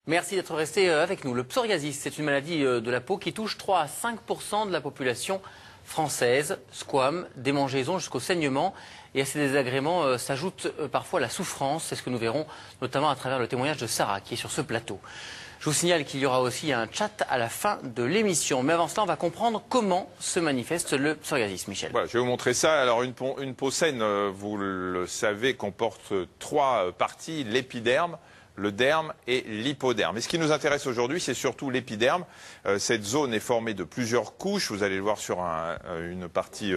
Merci d'être resté avec nous. Le psoriasis, c'est une maladie de la peau qui touche 3 à 5% de la population française. Squames, démangeaisons jusqu'au saignement. Et à ces désagréments s'ajoute parfois la souffrance. C'est ce que nous verrons notamment à travers le témoignage de Sarah qui est sur ce plateau. Je vous signale qu'il y aura aussi un chat à la fin de l'émission. Mais avant cela, on va comprendre comment se manifeste le psoriasis, Michel. Voilà, je vais vous montrer ça. Alors une peau saine, vous le savez, comporte 3 parties, l'épiderme, le derme et l'hypoderme. Et ce qui nous intéresse aujourd'hui, c'est surtout l'épiderme. Cette zone est formée de plusieurs couches. Vous allez le voir sur une partie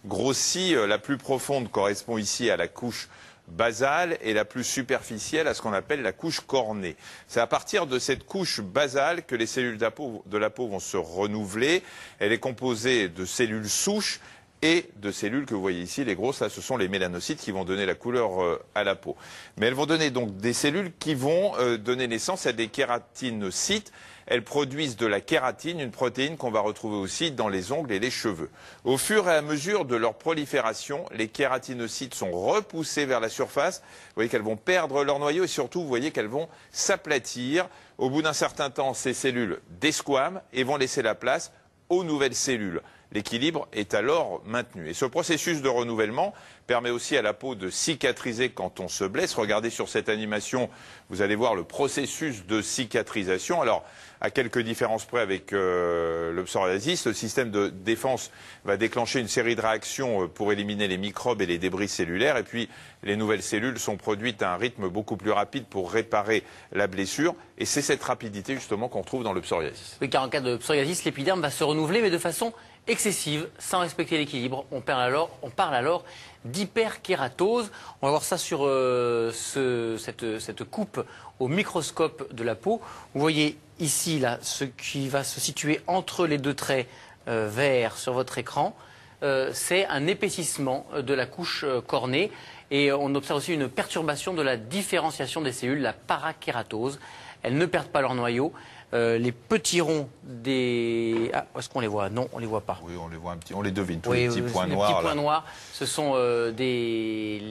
grossie. La plus profonde correspond ici à la couche basale et la plus superficielle à ce qu'on appelle la couche cornée. C'est à partir de cette couche basale que les cellules de la peau vont se renouveler. Elle est composée de cellules souches et de cellules que vous voyez ici, les grosses, là, ce sont les mélanocytes qui vont donner la couleur à la peau. Mais elles vont donner donc des cellules qui vont donner naissance à des kératinocytes. Elles produisent de la kératine, une protéine qu'on va retrouver aussi dans les ongles et les cheveux. Au fur et à mesure de leur prolifération, les kératinocytes sont repoussés vers la surface. Vous voyez qu'elles vont perdre leur noyau et surtout, vous voyez qu'elles vont s'aplatir. Au bout d'un certain temps, ces cellules desquament et vont laisser la place aux nouvelles cellules. L'équilibre est alors maintenu. Et ce processus de renouvellement permet aussi à la peau de cicatriser quand on se blesse. Regardez sur cette animation, vous allez voir le processus de cicatrisation. Alors, à quelques différences près avec le psoriasis, le système de défense va déclencher une série de réactions pour éliminer les microbes et les débris cellulaires. Et puis, les nouvelles cellules sont produites à un rythme beaucoup plus rapide pour réparer la blessure. Et c'est cette rapidité, justement, qu'on retrouve dans le psoriasis. Oui, car en cas de psoriasis, l'épiderme va se renouveler, mais de façon excessive, sans respecter l'équilibre. On parle alors d'hyperkératose. On va voir ça sur cette coupe au microscope de la peau. Vous voyez ici là, ce qui va se situer entre les deux traits verts sur votre écran. C'est un épaississement de la couche cornée. Et on observe aussi une perturbation de la différenciation des cellules, la parakératose. Elles ne perdent pas leur noyau. Les petits ronds des... Ah, est-ce qu'on les voit? Non, on ne les voit pas. Oui, on les voit un petit, on les devine, tous les petits points noirs. Les petits points noirs, ce sont les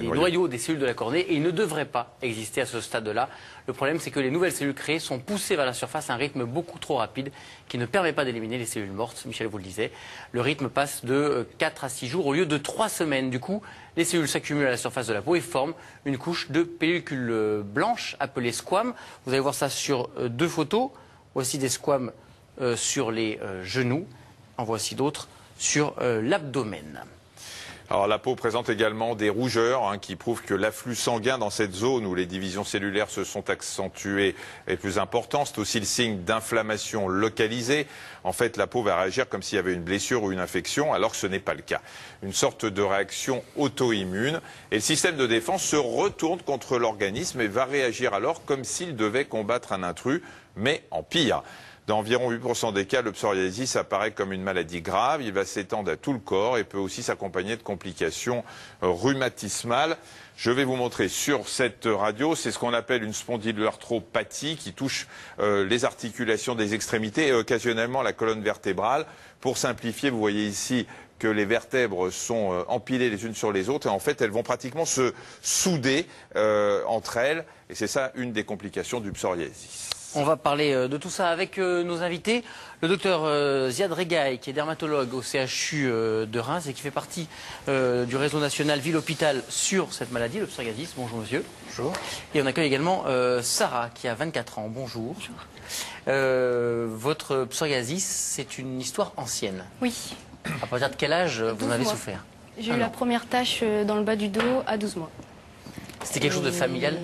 noyaux des cellules de la cornée et ils ne devraient pas exister à ce stade-là. Le problème, c'est que les nouvelles cellules créées sont poussées vers la surface à un rythme beaucoup trop rapide qui ne permet pas d'éliminer les cellules mortes. Michel vous le disait, le rythme passe de 4 à 6 jours au lieu de 3 semaines. Du coup, les cellules s'accumulent à la surface de la peau et forment une couche de pellicules blanches appelée squame. Vous allez voir ça sur 2 photos. Voici des squames sur les genoux. En voici d'autres sur l'abdomen. Alors la peau présente également des rougeurs qui prouvent que l'afflux sanguin dans cette zone où les divisions cellulaires se sont accentuées est plus important. C'est aussi le signe d'inflammation localisée. En fait, la peau va réagir comme s'il y avait une blessure ou une infection, alors que ce n'est pas le cas. Une sorte de réaction auto-immune. Et le système de défense se retourne contre l'organisme et va réagir alors comme s'il devait combattre un intrus, mais en pire. Dans environ 8% des cas, le psoriasis apparaît comme une maladie grave. Il va s'étendre à tout le corps et peut aussi s'accompagner de complications rhumatismales. Je vais vous montrer sur cette radio, c'est ce qu'on appelle une spondyloarthropathie qui touche les articulations des extrémités et occasionnellement la colonne vertébrale. Pour simplifier, vous voyez ici que les vertèbres sont empilées les unes sur les autres et en fait elles vont pratiquement se souder entre elles et c'est ça une des complications du psoriasis. On va parler de tout ça avec nos invités. Le docteur Ziad Regaï, qui est dermatologue au CHU de Reims et qui fait partie du réseau national Ville-Hôpital sur cette maladie, le psoriasis. Bonjour monsieur. Bonjour. Et on accueille également Sarah, qui a 24 ans. Bonjour. Votre psoriasis, c'est une histoire ancienne. Oui. À partir de quel âge vous en avez souffert? J'ai eu la première tache dans le bas du dos à 12 mois. C'était quelque chose de familial?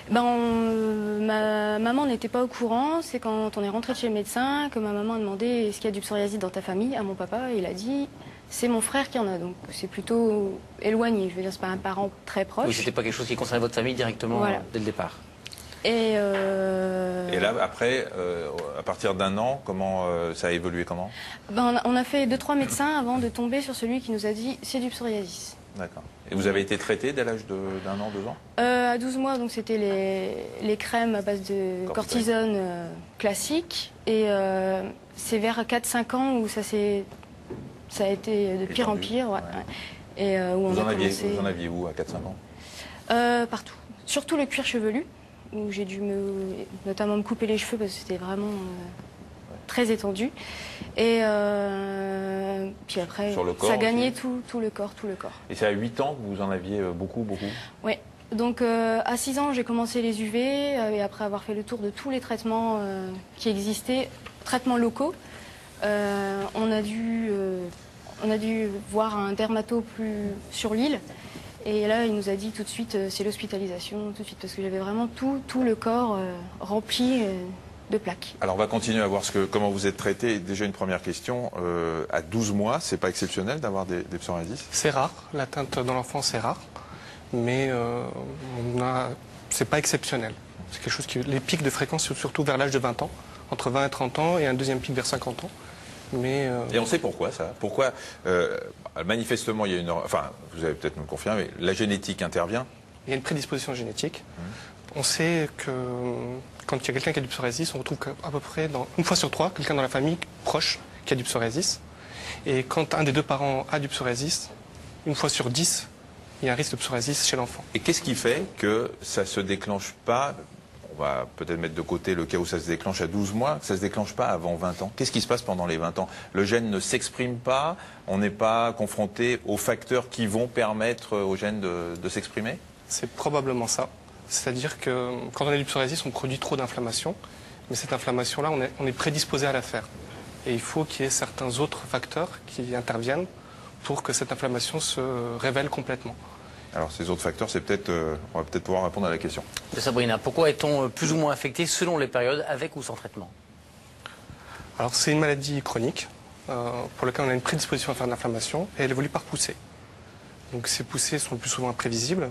Ma maman n'était pas au courant. C'est quand on est rentré de chez le médecin que ma maman a demandé est-ce qu'il y a du psoriasis dans ta famille à mon papa. Et il a dit c'est mon frère qui en a. Donc c'est plutôt éloigné. Je veux dire, c'est pas un parent très proche. Oui, c'était pas quelque chose qui concernait votre famille directement dès le départ. Et là, après, à partir d'1 an, comment ça a évolué comment? On a fait 2-3 médecins avant de tomber sur celui qui nous a dit c'est du psoriasis. D'accord. Et vous avez été traité dès l'âge d'1 an, 2 ans? À 12 mois, donc c'était les crèmes à base de cortisone classique. Et c'est vers 4-5 ans où ça a été de pire en pire. Ouais. Et où vous en aviez où à 4-5 ans? Partout. Surtout le cuir chevelu. où j'ai dû notamment me couper les cheveux parce que c'était vraiment très étendu. Et puis après, Sur le corps ça gagnait aussi. tout le corps. Et c'est à 8 ans que vous en aviez beaucoup. Oui. Donc à 6 ans, j'ai commencé les UV et après avoir fait le tour de tous les traitements qui existaient, traitements locaux, on a dû voir un dermato sur l'île. Et là, il nous a dit tout de suite, c'est l'hospitalisation, tout de suite, parce que j'avais vraiment tout le corps rempli de plaques. Alors on va continuer à voir comment vous êtes traité. Déjà une première question, à 12 mois, c'est pas exceptionnel d'avoir des psoriasis? C'est rare, l'atteinte dans l'enfance est rare, mais c'est pas exceptionnel. C'est quelque chose les pics de fréquence sont surtout vers l'âge de 20 ans, entre 20 et 30 ans, et un deuxième pic vers 50 ans. Et on sait pourquoi ça? Pourquoi manifestement il y a enfin vous allez peut-être nous le confirmer, la génétique intervient? Il y a une prédisposition génétique. On sait que quand il y a quelqu'un qui a du psoriasis, on retrouve à peu près une fois sur 3 quelqu'un dans la famille proche qui a du psoriasis. Et quand un des deux parents a du psoriasis, une fois sur 10, il y a un risque de psoriasis chez l'enfant. Et qu'est-ce qui fait que ça se déclenche pas? On va peut-être mettre de côté le cas où ça se déclenche à 12 mois, que ça se déclenche pas avant 20 ans. Qu'est-ce qui se passe pendant les 20 ans? Le gène ne s'exprime pas, on n'est pas confronté aux facteurs qui vont permettre au gène de s'exprimer? C'est probablement ça. C'est-à-dire que quand on a du psoriasis, on produit trop d'inflammation, mais cette inflammation-là, on est prédisposé à la faire. Et il faut qu'il y ait certains autres facteurs qui interviennent pour que cette inflammation se révèle complètement. Alors ces autres facteurs, on va peut-être pouvoir répondre à la question. Sabrina, pourquoi est-on plus ou moins affecté selon les périodes, avec ou sans traitement? Alors c'est une maladie chronique pour laquelle on a une prédisposition à faire de l'inflammation et elle évolue par poussée. Donc ces poussées sont le plus souvent imprévisibles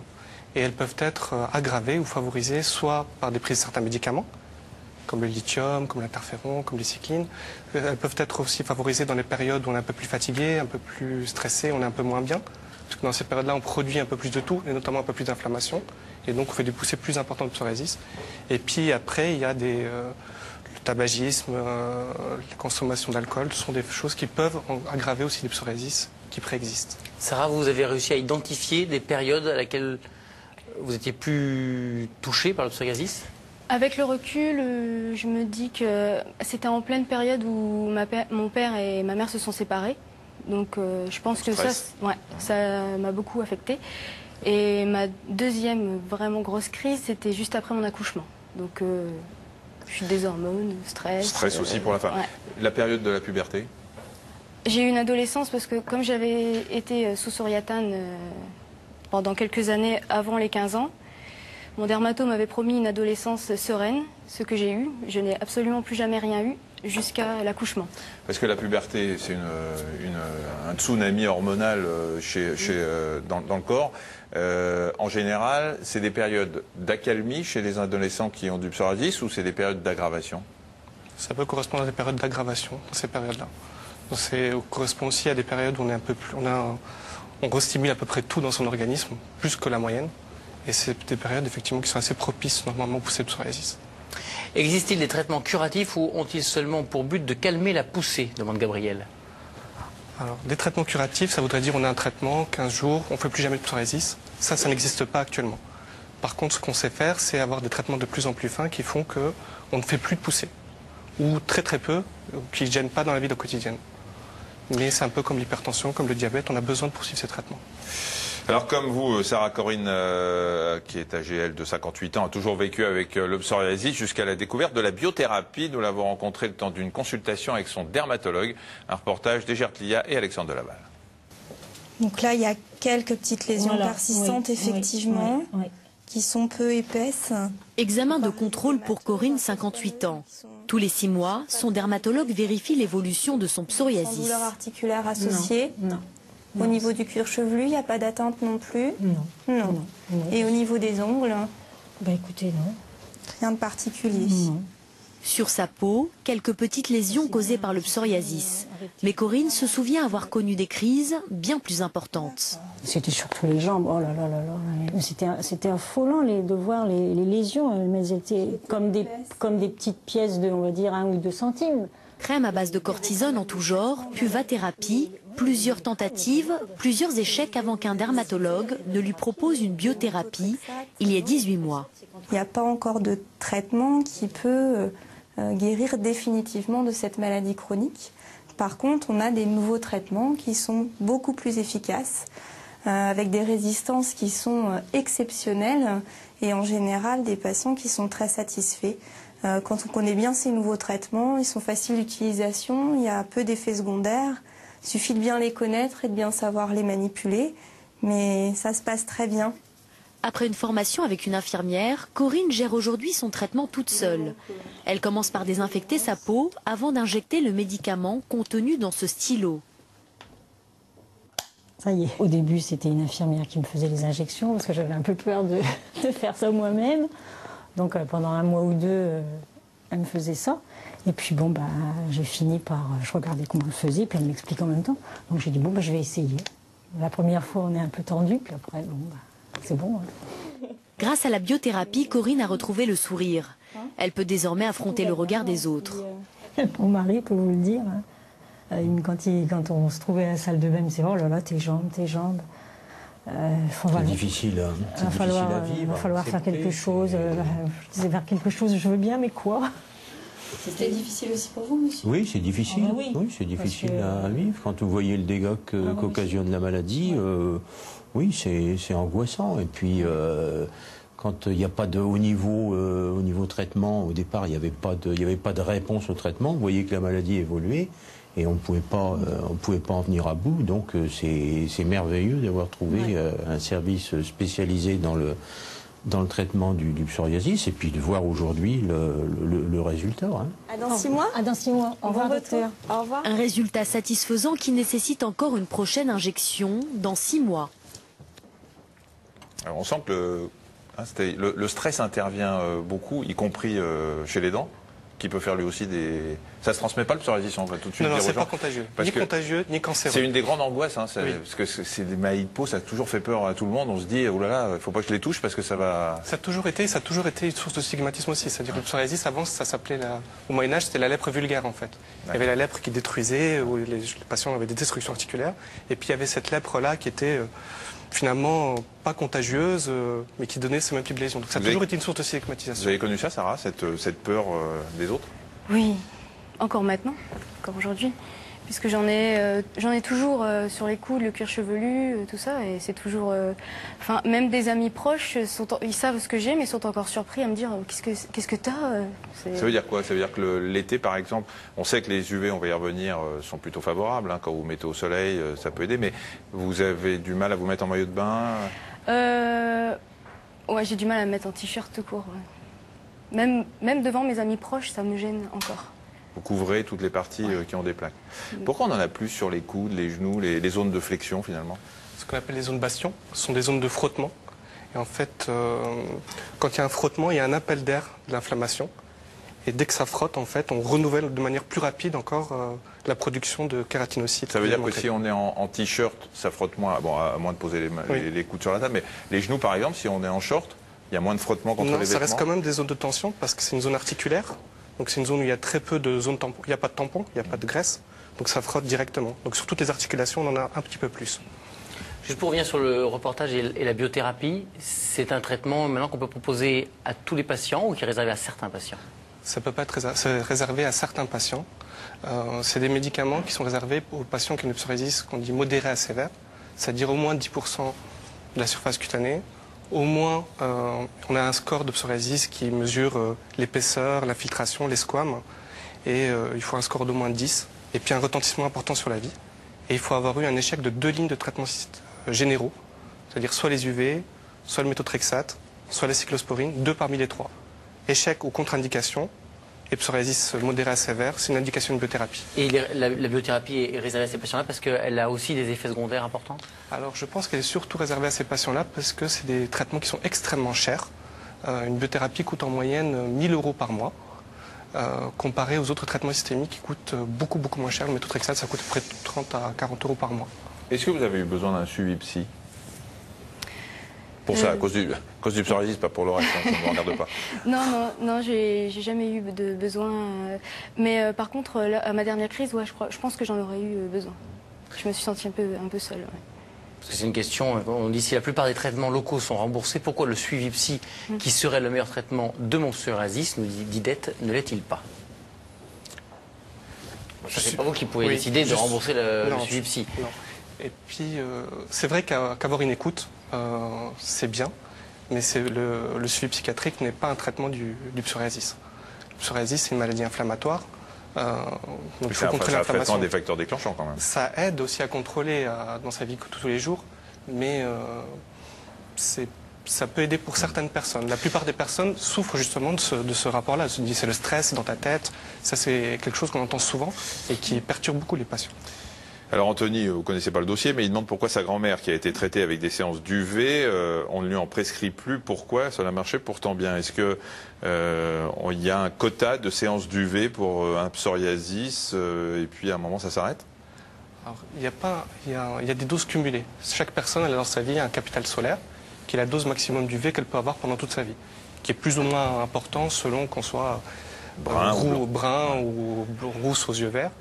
et elles peuvent être aggravées ou favorisées soit par des prises de certains médicaments, comme le lithium, comme l'interféron, comme les cyclines. Elles peuvent être aussi favorisées dans les périodes où on est un peu plus fatigué, un peu plus stressé, on est un peu moins bien. Parce que dans ces périodes-là, on produit un peu plus de tout, et notamment un peu plus d'inflammation. Et donc, on fait des poussées plus importantes de psoriasis. Et puis après, il y a le tabagisme, la consommation d'alcool. Ce sont des choses qui peuvent aggraver aussi des psoriasis qui préexistent. Sarah, vous avez réussi à identifier des périodes à laquelle vous étiez plus touchée par le psoriasis? Avec le recul, je me dis que c'était en pleine période où mon père et ma mère se sont séparés. Donc je pense que ça m'a beaucoup affectée. Et ma deuxième vraiment grosse crise, c'était juste après mon accouchement. Donc je suis des hormones, stress. Stress aussi pour la femme. Ouais. La période de la puberté? J'ai eu une adolescence parce que comme j'avais été sous soriatane pendant quelques années avant les 15 ans, mon dermato m'avait promis une adolescence sereine, ce que j'ai eu. Je n'ai absolument plus jamais rien eu jusqu'à l'accouchement. Parce que la puberté, c'est un tsunami hormonal dans le corps. En général, c'est des périodes d'accalmie chez les adolescents qui ont du psoriasis ou c'est des périodes d'aggravation? Ça peut correspondre à des périodes d'aggravation, dans ces périodes-là. Ça correspond aussi à des périodes où on restimule à peu près tout dans son organisme, plus que la moyenne. Et c'est des périodes effectivement qui sont assez propices normalement au poussée de psoriasis. Existe-t-il des traitements curatifs ou ont-ils seulement pour but de calmer la poussée, demande Gabriel? Alors, des traitements curatifs, ça voudrait dire on a un traitement, 15 jours, on ne fait plus jamais de psoriasis. Ça n'existe pas actuellement. Par contre, ce qu'on sait faire, c'est avoir des traitements de plus en plus fins qui font qu'on ne fait plus de poussée. Ou très très peu, qui ne gênent pas dans la vie quotidienne. Mais c'est un peu comme l'hypertension, comme le diabète, on a besoin de poursuivre ces traitements. Alors comme vous, Sarah Corinne, qui est âgée elle de 58 ans, a toujours vécu avec le psoriasis jusqu'à la découverte de la biothérapie. Nous l'avons rencontrée le temps d'une consultation avec son dermatologue. Un reportage d'Egert Lia et Alexandre Delaval. Donc là, il y a quelques petites lésions persistantes, effectivement, qui sont peu épaisses. Examen de contrôle pour Corinne, 58 ans. Tous les 6 mois, son dermatologue vérifie l'évolution de son Sans psoriasis. douleur articulaire associée. Non. Au niveau du cuir chevelu, il n'y a pas d'atteinte non plus. Non. Et au niveau des ongles, Bah écoutez, non. rien de particulier. Non. Sur sa peau, quelques petites lésions causées par le psoriasis. Mais Corinne se souvient avoir connu des crises bien plus importantes. C'était surtout les jambes. Oh là là là là. C'était affolant de voir les lésions. Mais elles étaient comme des petites pièces de, on va dire, 1 ou 2 centimes. Crème à base de cortisone en tout genre, puvathérapie, plusieurs tentatives, plusieurs échecs avant qu'un dermatologue ne lui propose une biothérapie il y a 18 mois. Il n'y a pas encore de traitement qui peut guérir définitivement de cette maladie chronique. Par contre, on a des nouveaux traitements qui sont beaucoup plus efficaces, avec des résistances qui sont exceptionnelles et en général des patients qui sont très satisfaits. Quand on connaît bien ces nouveaux traitements, ils sont faciles d'utilisation, il y a peu d'effets secondaires, il suffit de bien les connaître et de bien savoir les manipuler, mais ça se passe très bien. Après une formation avec une infirmière, Corinne gère aujourd'hui son traitement toute seule. Elle commence par désinfecter sa peau avant d'injecter le médicament contenu dans ce stylo. Ça y est, au début c'était une infirmière qui me faisait les injections parce que j'avais un peu peur de faire ça moi-même. Donc pendant un mois ou deux, elle me faisait ça. Et puis bon, j'ai fini par, je regardais comment elle faisait, puis elle m'explique en même temps. Donc j'ai dit bon, je vais essayer. La première fois on est un peu tendu, puis après bon, c'est bon. Hein. Grâce à la biothérapie, Corinne a retrouvé le sourire. Elle peut désormais affronter le regard des autres. Mon mari peut vous le dire. Hein. Quand on se trouvait à la salle de bain, il me disait oh là là, tes jambes. C'est difficile, hein. Il va falloir faire quelque chose. Je disais faire quelque chose, je veux bien, mais quoi? C'était difficile aussi pour vous, monsieur? Oui, c'est difficile. Oui, c'est difficile à vivre. Quand vous voyez le dégât qu'occasionne la maladie, oui, c'est angoissant. Et puis, quand il n'y a pas de haut niveau traitement, au départ, il n'y avait pas de réponse au traitement. Vous voyez que la maladie évoluait. Et on ne pouvait pas en venir à bout, donc c'est merveilleux d'avoir trouvé un service spécialisé dans le traitement du psoriasis et puis de voir aujourd'hui le résultat. Hein. À dans 6 mois? À dans 6 mois. Au revoir, docteur. Au revoir. Un résultat satisfaisant qui nécessite encore une prochaine injection dans 6 mois. Alors on sent que le stress intervient beaucoup, y compris chez les dents, qui peut faire lui aussi des... Ça se transmet pas le psoriasis, on va tout de suite Non, dire c'est aux gens. pas contagieux. Ni contagieux, ni cancéreux. C'est une des grandes angoisses, hein, Oui. parce que c'est des maladies de peau, ça a toujours fait peur à tout le monde. On se dit, oh là là, il faut pas que je les touche parce que ça va... Ça a toujours été une source de stigmatisme aussi. C'est-à-dire que le psoriasis, avant, ça s'appelait, au Moyen-Âge, c'était la lèpre vulgaire, en fait. Il y avait la lèpre qui détruisait, où les patients avaient des destructions articulaires. Et puis il y avait cette lèpre-là qui était finalement pas contagieuse, mais qui donnait ce même type de lésion. Donc ça a toujours été une source de stigmatisation. Vous avez connu ça, Sarah, cette peur des autres? Oui, encore maintenant, encore aujourd'hui. Puisque j'en ai toujours sur les coudes, le cuir chevelu, tout ça, et c'est toujours... Enfin, même des amis proches, ils savent ce que j'ai, mais sont encore surpris à me dire qu'est-ce que t'as Ça veut dire quoi? Ça veut dire que l'été, par exemple, on sait que les UV, on va y revenir, sont plutôt favorables. Hein, quand vous mettez au soleil, ça peut aider, mais vous avez du mal à vous mettre en maillot de bain? Ouais, j'ai du mal à me mettre en t-shirt tout court. Ouais. Même devant mes amis proches, ça me gêne encore. Vous couvrez toutes les parties qui ont des plaques. Pourquoi on en a plus sur les coudes, les genoux, les zones de flexion finalement? Ce qu'on appelle les zones bastions, ce sont des zones de frottement. Et en fait, quand il y a un frottement, il y a un appel d'air de l'inflammation. Et dès que ça frotte, en fait, on renouvelle de manière plus rapide encore la production de kératinocytes. Ça veut dire que si on est en t-shirt, ça frotte moins, bon, à moins de poser les coudes sur la table, mais les genoux par exemple, si on est en short, il y a moins de frottement contre les vêtements? Ça reste quand même des zones de tension parce que c'est une zone articulaire. Donc c'est une zone où il y a très peu de zones tampons. Il n'y a pas de tampons, il n'y a pas de graisse. Donc ça frotte directement. Donc sur toutes les articulations, on en a un petit peu plus. Juste pour revenir sur le reportage et la biothérapie, c'est un traitement maintenant qu'on peut proposer à tous les patients ou qui est réservé à certains patients? Ça peut pas être réservé à certains patients. C'est des médicaments qui sont réservés aux patients qui ont une psoriasis qu'on dit modérée à sévère, c'est-à-dire au moins 10% de la surface cutanée. Au moins, on a un score de psoriasis qui mesure l'épaisseur, l'infiltration, les squames. Et il faut un score d'au moins 10. Et puis un retentissement important sur la vie. Et il faut avoir eu un échec de 2 lignes de traitements généraux. C'est-à-dire soit les UV, soit le méthotrexate, soit la cyclosporine, 2 parmi les 3. Échec ou contre-indication. Et psoriasis modérée à sévère, c'est une indication de biothérapie. Et la biothérapie est réservée à ces patients-là parce qu'elle a aussi des effets secondaires importants? Alors je pense qu'elle est surtout réservée à ces patients-là parce que c'est des traitements qui sont extrêmement chers. Une biothérapie coûte en moyenne 1 000 € par mois, comparé aux autres traitements systémiques qui coûtent beaucoup moins cher. Le méthotrexate, ça coûte près de 30 à 40 € par mois. Est-ce que vous avez eu besoin d'un suivi psy? Pour ça, à cause du psoriasis, pas pour le reste, hein, ça ne me regarde pas. Non, j'ai jamais eu de besoin. Mais par contre, là, à ma dernière crise, ouais, je pense que j'en aurais eu besoin. Je me suis sentie un peu seule. Ouais. Parce que c'est une question, on dit si la plupart des traitements locaux sont remboursés, pourquoi le suivi psy, qui serait le meilleur traitement de mon psoriasis, nous dit Didette, ne l'est-il pas? C'est pas vous qui pouvez décider de rembourser le suivi psy. Non. Et puis, c'est vrai qu'avoir une écoute, c'est bien, mais le suivi psychiatrique n'est pas un traitement du psoriasis. Le psoriasis, c'est une maladie inflammatoire. Donc il faut contrôler l'inflammation. C'est un traitement des facteurs déclenchants quand même. Ça aide aussi à contrôler dans sa vie tous les jours, mais ça peut aider pour certaines personnes. La plupart des personnes souffrent justement de ce rapport-là. C'est le stress dans ta tête. Ça, c'est quelque chose qu'on entend souvent et qui perturbe beaucoup les patients. Alors Anthony, vous ne connaissez pas le dossier, mais il demande pourquoi sa grand-mère, qui a été traitée avec des séances d'UV, on ne lui en prescrit plus. Pourquoi? Cela marchait pourtant bien. Est-ce qu'il y a un quota de séances d'UV pour un psoriasis et puis à un moment ça s'arrête? Alors, il y a des doses cumulées. Chaque personne elle a dans sa vie un capital solaire, qui est la dose maximum d'UV qu'elle peut avoir pendant toute sa vie, qui est plus ou moins important selon qu'on soit brun ou rousse aux yeux verts.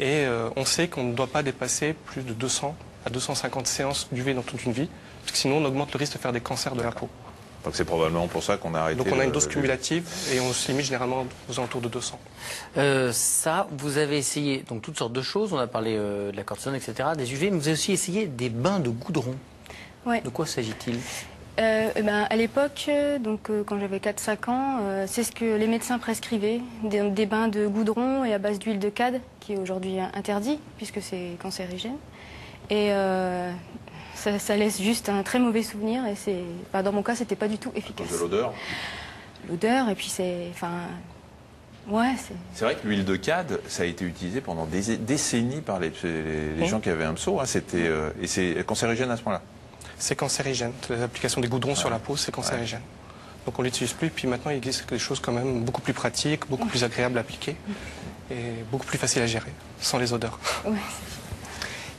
Et on sait qu'on ne doit pas dépasser plus de 200 à 250 séances d'UV dans toute une vie, parce que sinon on augmente le risque de faire des cancers de la peau. Donc c'est probablement pour ça qu'on a arrêté. Donc on a une dose cumulative et on se limite généralement aux alentours de 200. Ça, vous avez essayé donc toutes sortes de choses, on a parlé de la cortisone, etc., des UV, mais vous avez aussi essayé des bains de goudron. Ouais. De quoi s'agit-il? À l'époque, quand j'avais 4-5 ans, c'est ce que les médecins prescrivaient, des bains de goudron et à base d'huile de cade, qui est aujourd'hui interdit, puisque c'est cancérigène. Et ça laisse juste un très mauvais souvenir, et dans mon cas, c'était pas du tout efficace. De l'odeur? L'odeur, et puis c'est vrai que l'huile de cade, ça a été utilisé pendant des décennies par les gens qui avaient un pso, hein, et c'est cancérigène à ce point-là. C'est cancérigène. L'application des goudrons sur la peau, c'est cancérigène. Donc on ne l'utilise plus. Puis maintenant, il existe des choses quand même beaucoup plus pratiques, beaucoup plus agréables à appliquer et beaucoup plus faciles à gérer, sans les odeurs. Ouais.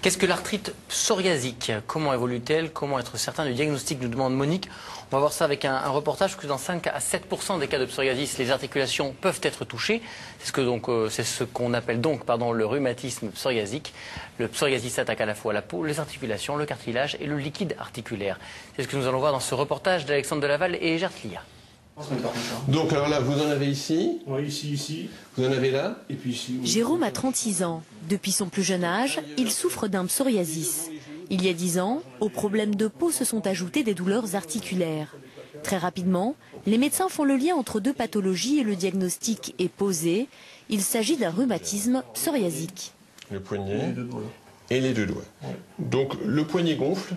Qu'est-ce que l'arthrite psoriasique? Comment évolue-t-elle? Comment être certain du diagnostic, nous demande Monique. On va voir ça avec un reportage, parce que dans 5 à 7% des cas de psoriasis, les articulations peuvent être touchées. C'est ce qu'on appelle le rhumatisme psoriasique. Le psoriasis s'attaque à la fois à la peau, les articulations, le cartilage et le liquide articulaire. C'est ce que nous allons voir dans ce reportage d'Alexandre Delaval et Gertlia. Donc alors là, vous en avez ici? Oui, ici. Vous en avez là? Et puis ici. Oui. Jérôme a 36 ans. Depuis son plus jeune âge, il souffre d'un psoriasis. Il y a 10 ans, aux problèmes de peau se sont ajoutées des douleurs articulaires. Très rapidement, les médecins font le lien entre deux pathologies et le diagnostic est posé. Il s'agit d'un rhumatisme psoriasique. Le poignet et les deux doigts. Ouais. Donc le poignet gonfle.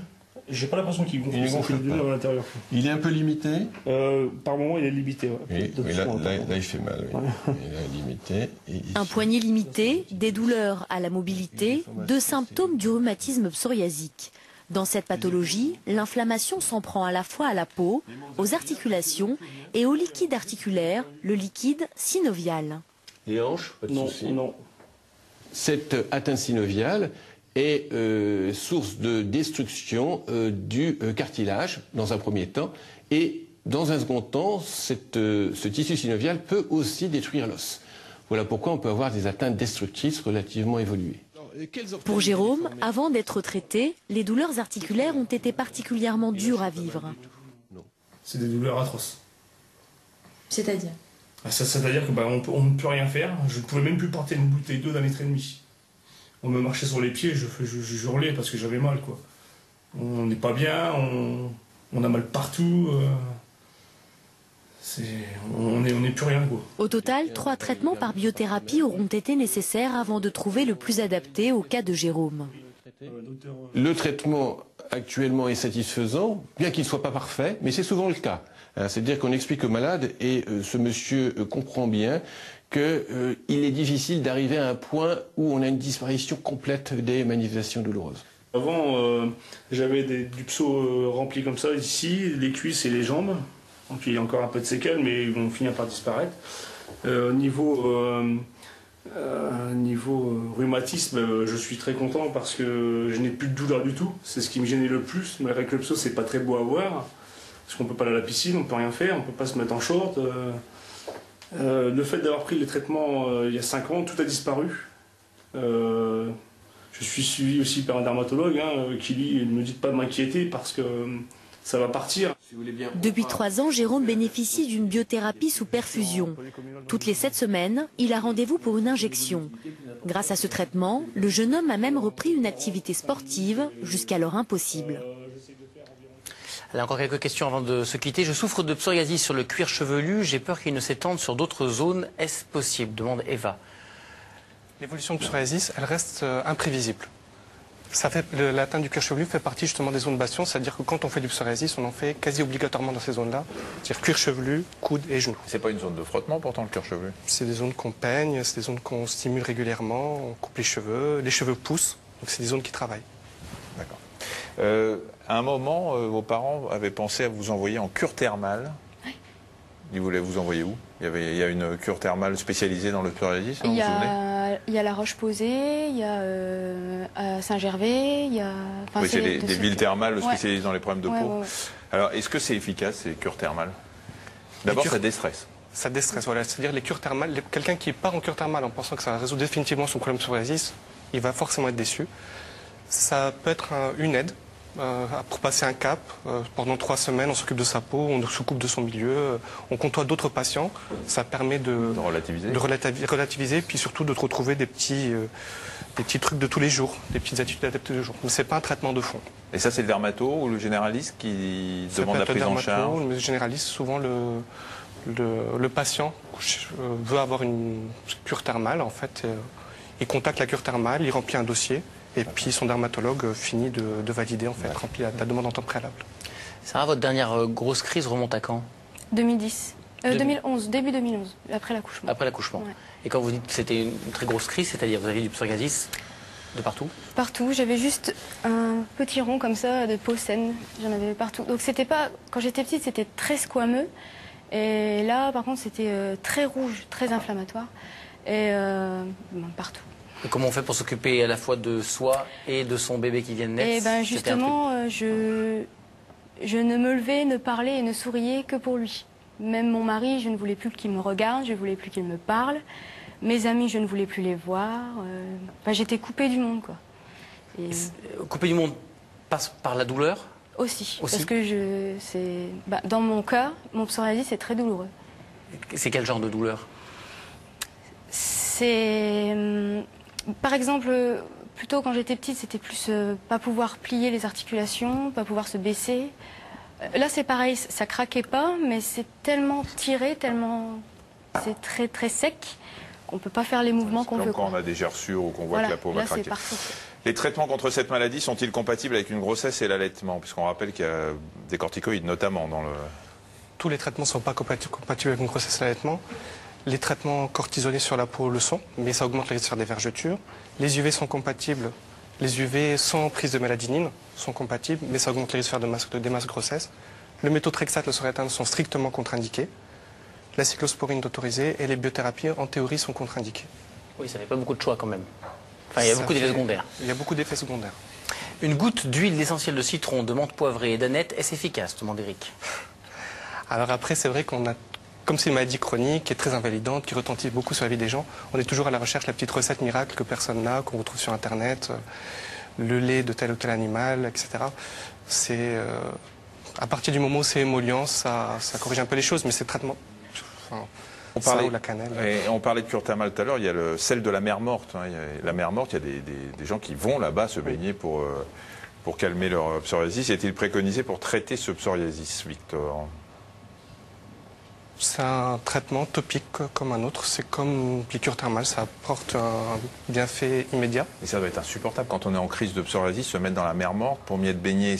J'ai pas l'impression qu'il gonfle. Il gonfle pas. À l'intérieur. Il est un peu limité. Par moment, il est limité. Ouais. Oui, là, il fait mal. Oui. Ouais. Il est limité. Un poignet limité, des douleurs à la mobilité, deux symptômes du rhumatisme psoriasique. Dans cette pathologie, l'inflammation s'en prend à la fois à la peau, aux articulations et au liquide articulaire, le liquide synovial. Les hanches, pas de souci. Non. Cette atteinte synoviale est source de destruction cartilage dans un premier temps et dans un second temps, ce tissu synovial peut aussi détruire l'os. Voilà pourquoi on peut avoir des atteintes destructrices relativement évoluées. Pour Jérôme, avant d'être traité, les douleurs articulaires ont été particulièrement dures à vivre. C'est des douleurs atroces. C'est-à-dire? C'est-à-dire qu'on ne peut rien faire. Je ne pouvais même plus porter une bouteille d'eau d'un litre et demi. On me marchait sur les pieds, je hurlais parce que j'avais mal, quoi. On n'est pas bien, on a mal partout. On n'est plus rien, quoi. Au total, 3 traitements par biothérapie auront été nécessaires avant de trouver le plus adapté au cas de Jérôme. Le traitement actuellement est satisfaisant, bien qu'il ne soit pas parfait, mais c'est souvent le cas. C'est-à-dire qu'on explique au malade et ce monsieur comprend bien qu'il est difficile d'arriver à un point où on a une disparition complète des manifestations douloureuses. Avant, j'avais du pso rempli comme ça ici, les cuisses et les jambes. Donc il y a encore un peu de séquelles, mais ils vont finir par disparaître. Niveau rhumatisme, je suis très content parce que je n'ai plus de douleur du tout. C'est ce qui me gênait le plus. Malgré que le pso, c'est pas très beau à voir. Parce qu'on peut pas aller à la piscine, on peut rien faire, on peut pas se mettre en short. Le fait d'avoir pris les traitements il y a 5 ans, tout a disparu. Je suis suivi aussi par un dermatologue qui lui ne me dit pas de m'inquiéter parce que ça va partir. Depuis 3 ans, Jérôme bénéficie d'une biothérapie sous perfusion. Toutes les 7 semaines, il a rendez-vous pour une injection. Grâce à ce traitement, le jeune homme a même repris une activité sportive, jusqu'alors impossible. Alors, encore quelques questions avant de se quitter. Je souffre de psoriasis sur le cuir chevelu. J'ai peur qu'il ne s'étende sur d'autres zones. Est-ce possible? Demande Eva. L'évolution de psoriasis, elle reste imprévisible. L'atteinte du cuir chevelu fait partie justement des zones bastion, c'est-à-dire que quand on fait du psoriasis, on en fait quasi obligatoirement dans ces zones-là, c'est-à-dire cuir chevelu, coude et genoux. C'est pas une zone de frottement pourtant le cuir chevelu? C'est des zones qu'on peigne, c'est des zones qu'on stimule régulièrement, on coupe les cheveux poussent, donc c'est des zones qui travaillent. D'accord. À un moment, vos parents avaient pensé à vous envoyer en cure thermale. Oui. Ils voulaient vous envoyer où? Il y a une cure thermale spécialisée dans le psoriasis, il y a La Roche-Posay, il y a à Saint-Gervais, il y a... Enfin, oui, c'est des villes thermales spécialisées dans les problèmes de peau. Ouais. Alors, est-ce que c'est efficace, ces cures thermales? D'abord, ça déstresse. Ça déstresse, voilà. C'est-à-dire les cures thermales, quelqu'un qui part en cure thermale en pensant que ça résout définitivement son problème de psoriasis, il va forcément être déçu. Ça peut être une aide. Pour passer un cap, pendant 3 semaines, on s'occupe de sa peau, on se coupe de son milieu, on côtoie d'autres patients. Ça permet de relativiser, puis surtout de retrouver des petits trucs de tous les jours, des petites attitudes adaptées de tous les jours. Mais ce n'est pas un traitement de fond. Et ça, c'est le dermato ou le généraliste qui demande la prise en charge? Le généraliste, souvent le patient veut avoir une cure thermale. En fait, il contacte la cure thermale, il remplit un dossier. Et puis son dermatologue finit de valider, en fait, remplit la demande en temps préalable. Sarah, votre dernière grosse crise remonte à quand? 2010. 2011, début 2011, après l'accouchement. Après l'accouchement. Ouais. Et quand vous dites que c'était une très grosse crise, c'est-à-dire vous avez du psoriasis de partout? Partout, j'avais juste un petit rond comme ça de peau saine, j'en avais partout. Donc c'était pas, quand j'étais petite, c'était très squameux. Et là, par contre, c'était très rouge, très inflammatoire. Et partout. Et comment on fait pour s'occuper à la fois de soi et de son bébé qui vient de naître? Eh ben justement, je ne me levais, ne parlais et ne souriais que pour lui. Même mon mari, je ne voulais plus qu'il me regarde, je ne voulais plus qu'il me parle. Mes amis, je ne voulais plus les voir. J'étais coupée du monde, quoi. Et... Coupée du monde passe par la douleur? Aussi. Parce que dans mon cas, mon psoriasis est très douloureux. C'est quel genre de douleur? C'est... Par exemple, plutôt quand j'étais petite, c'était plus pas pouvoir plier les articulations, pas pouvoir se baisser. Là, c'est pareil, ça craquait pas, mais c'est tellement tiré, c'est très très sec qu'on peut pas faire les mouvements qu'on veut. Quand on a des gerçures ou qu'on voit que la peau va craquer. Les traitements contre cette maladie sont-ils compatibles avec une grossesse et l'allaitement? Puisqu'on rappelle qu'il y a des corticoïdes notamment dans le... Tous les traitements ne sont pas compatibles avec une grossesse et l'allaitement. Les traitements cortisonés sur la peau le sont, mais ça augmente le risque de faire des vergetures. Les UV sont compatibles. Les UV sans prise de méladinine sont compatibles, mais ça augmente le risque de faire des masses grossesse. Le méthotrexate, le sorétane sont strictement contre-indiqués. La cyclosporine est autorisée et les biothérapies, en théorie, sont contre-indiquées. Oui, ça fait pas beaucoup de choix quand même. Enfin, il y a beaucoup d'effets secondaires. Il y a beaucoup d'effets secondaires. Une goutte d'huile d'essentiel de citron, de menthe poivrée et d'aneth, est-ce efficace? Demande Eric. Alors après, c'est vrai qu'on a... Comme c'est une maladie chronique qui est très invalidante, qui retentit beaucoup sur la vie des gens, on est toujours à la recherche de la petite recette miracle que personne n'a, qu'on retrouve sur Internet, le lait de tel ou tel animal, etc. C'est à partir du moment où c'est émollient, ça corrige un peu les choses, mais c'est traitement. On parlait de cure thermale tout à l'heure, il y a le sel de la mer morte. La mer morte, il y a des gens qui vont là-bas se baigner pour calmer leur psoriasis. Est-il préconisé pour traiter ce psoriasis, Victor? C'est un traitement topique comme un autre. C'est comme une piqûre thermale, ça apporte un bienfait immédiat. Et ça doit être insupportable quand on est en crise de psoriasis, se mettre dans la mer morte pour m'y être baigné.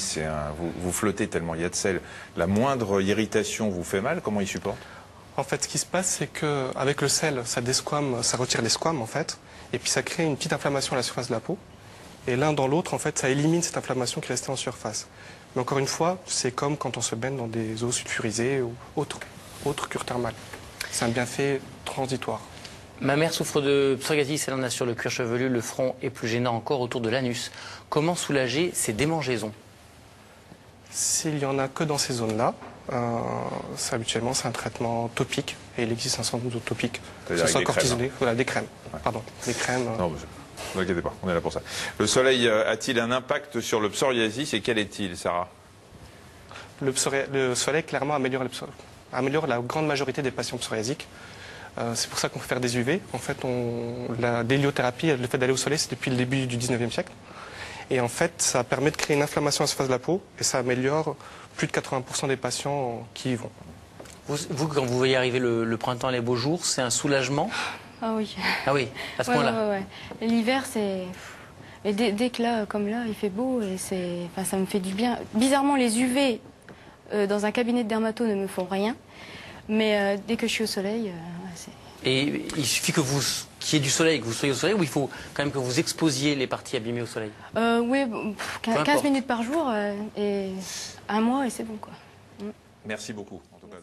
Vous flottez tellement il y a de sel. La moindre irritation vous fait mal. Comment il supporte? En fait, ce qui se passe, c'est qu'avec le sel, ça desquame, ça retire les squames en fait, et puis ça crée une petite inflammation à la surface de la peau. Et l'un dans l'autre, en fait, ça élimine cette inflammation qui restait en surface. Mais encore une fois, c'est comme quand on se baigne dans des eaux sulfurisées ou autre cure thermale. C'est un bienfait transitoire. Ma mère souffre de psoriasis, elle en a sur le cuir chevelu, le front et plus gênant encore autour de l'anus. Comment soulager ces démangeaisons? S'il n'y en a que dans ces zones-là, habituellement c'est un traitement topique et il existe un certain nombre de topiques. Que ce soit cortisonné, voilà, des crèmes. Ouais. Pardon, des crèmes. Non, Ne vous inquiétez pas, on est là pour ça. Le soleil a-t-il un impact sur le psoriasis et quel est-il, Sarah? Le soleil clairement améliore la grande majorité des patients psoriasiques. C'est pour ça qu'on peut faire des UV. En fait, la déliothérapie, le fait d'aller au soleil, c'est depuis le début du 19e siècle. Et en fait, ça permet de créer une inflammation à la surface de la peau et ça améliore plus de 80% des patients qui y vont. Vous, quand vous voyez arriver le printemps, les beaux jours, c'est un soulagement? Ah oui. Ah oui, à ce point-là. Ouais. L'hiver, c'est... Et dès que là, comme là, il fait beau, et ça me fait du bien. Bizarrement, les UV dans un cabinet de dermato ne me font rien. Mais dès que je suis au soleil, c'est... Et il suffit qu'il y ait du soleil, que vous soyez au soleil, ou il faut quand même que vous exposiez les parties abîmées au soleil? Oui, 15 minutes par jour et un mois et c'est bon, quoi. Merci beaucoup. En tout cas,